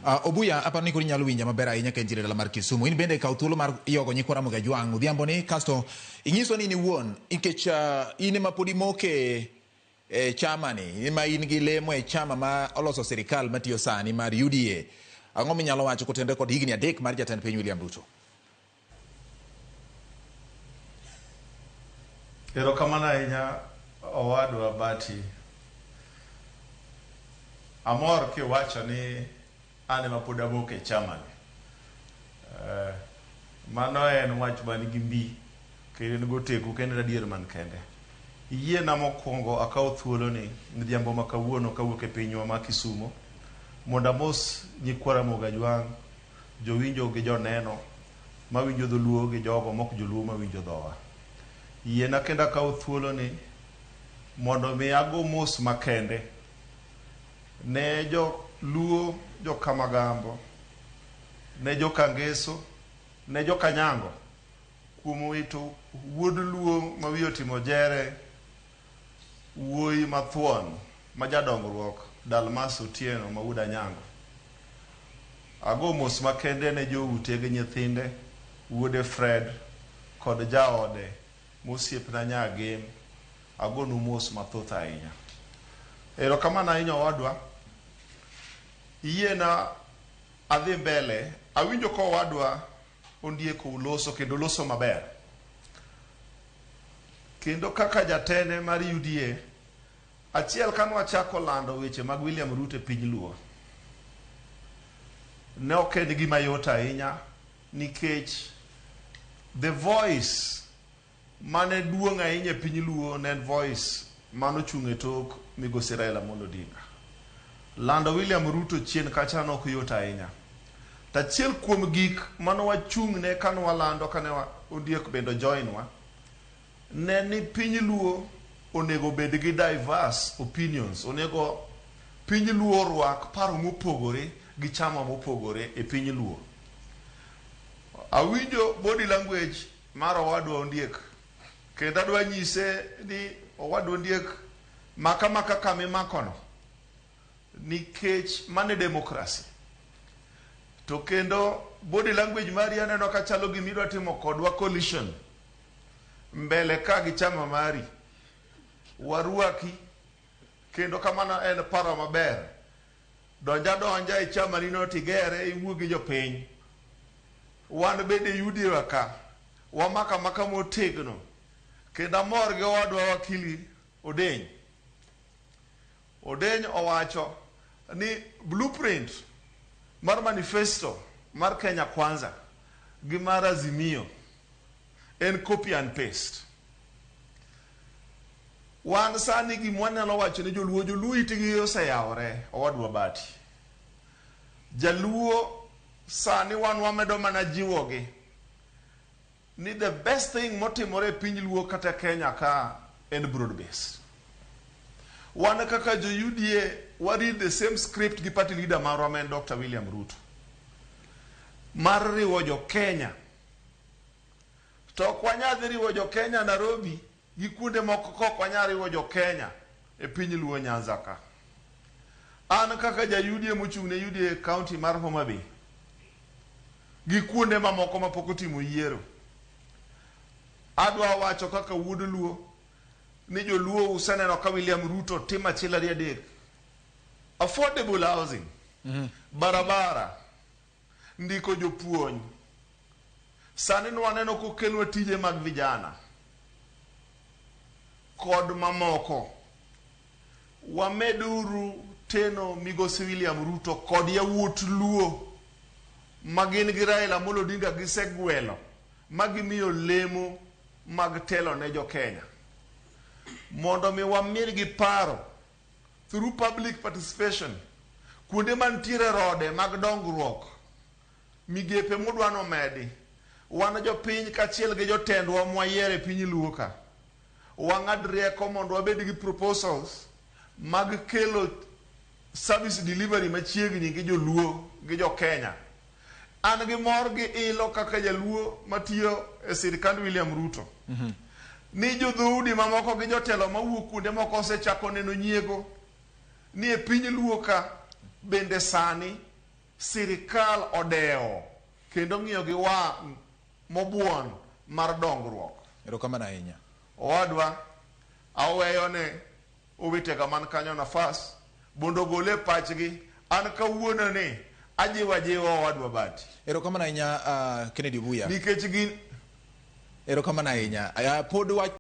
Obuya apani kuri nyalo winja maber ahinya ka injire dala mar Kisumu. In bende kaw thuolo mar yogo nyikwa Ramogi Ajwang' odhiambo ni kasto inyiso ni wuon nikech in ema pod imoke chama ni ma in gi lemo e chama ma oloso sirikal matiyo sani mar UDA. Ang'o minyalo wacho kotende kod higni 3 mar jatend piny William Ruto? Erokamano ahinya owadwa Bati. Amor kiwacho ni an ema pod amoke e chama ni. Mano en wach man gi mbi kendo goteku kendo adier man kende. Yie na mokwongo akaw thuolo ni midhiambo ma kawuono kawuok e pinywa ma Kisumu mondo amos nyikwa Ramogi Ajwang', jowinjo gi joneno mawinjo dholuo gi jogo mok joluo mawinjo dhowa. Yie na kendo akaw thuolo ni mondo mi ago mos makende ne jo luo, jo Kamagambo, ne jo Kangeso, ne jo Kanyango kuom wito wuod luo ma wiye otimo jere, wuoyi mathuon ma jadongruok Dalmas Otieno ma wuod Anyango. Ago mos makende ne jo ute gi nyithinde, wuode Fred kod jaode mosiepna nyagem. Agonu mos mathoth ahinya. Erokamano ahinya owadwa. Yie na adhi mbele, awinjo ko owadwa ondieko uloso kendo loso maber. Kendo kaka jatene mar UDA, achiel kanwa chako lando weche mag William Ruto e piny luo. Ne ok en gima yot ahinya nikech the voice mane duong' ahinya e piny luo ne en voice mano chung' e tok migosi Raila Amolo Odinga. Lando William Ruto chien kacha no ok yot ahinya. Tachiel kuom gik mano wachung' ne kanwa lando kane ondiek bendo join wa ne ni piny luo onego bed gi diverse opinions, onego piny luo rwak paro mopogore gi chama mopogore e piny luo. Awinjo body language mar owadwa ondiek kendo adwa nyise ni owadwa ondiek maka kama makono nikech mane demokrasi. To kendo body language mari aneno ka chalo gimidwa timo kodwa coalition mbele ka gi chama mari waruaki kendo kamano en paro maber. Donja e chama ni no tigere iwuog gi jopiny. Wan bende yudi waka wamaka motegno kendo amor gi owadwa wakili Odeny owacho ni blueprint mar manifesto mar Kenya Kwanza gi mar Azimio en copy and paste. Wan sani gimwanyalo wacho ni joluo itigi oseyawore owadwa Bati. Jaluo sani wan wamedo mana jiwogi ni the best thing motimore piny luo kata Kenya ka en broad based. Wan kaka jo UDA we read the same script gi party leader marwa men Dr. William Ruto mar riwo jo Kenya. To kwanyadhi riwo jo Kenya Nairobi gi kuonde moko kok wanyari riwo jo Kenya e piny luo Nyanza ka. An kaka ja UDA mochung' ne UDA county mar Homa Bay gi kuonde mamoko mapok otimo yiero, adwa wacho kaka wuod luo ni jo luo useneno ka William Ruto timo achiel ariyo adek. Affordable housing, barabara, ndiko jopuonj. Sani nwaneno kokelwa tije mag vijana kod mamoko. Wameduru teno migosi William Ruto kod yawuot luo magin gi Raila Amolo Odinga gisegwelo magimiyo lemo mag telo ne jo Kenya mondo mi wamir gi paro through public participation kuonde mantiere rode mag dongruok migepe modwano medi. Wan jo piny kachiel gi jotendwa mwayiere piny luo ka wang'ad rieko mondo wabed gi proposals mag kelo service delivery machiegni gi joluo gi jo Kenya. An gi mor gi ilo kaka jaluo matiyo e sirikand William Ruto. Ni jo dhoudi mamoko gi jotelo mawuok kuonde moko osechako neno nyiego ni e piny luo ka bende sani sirikal odewo kendo ng'iyo gi wang' mobuon mar dongruok. Erokamano ahinya. Owadwa, aweyo ne owetega man kanyo nafas mondo gole pachgi. An kawuono ni ajiwa owadwa Bati. Erokamano ahinya Kennedy Obuya. Nikech gin erokamano ahinya. Pod wach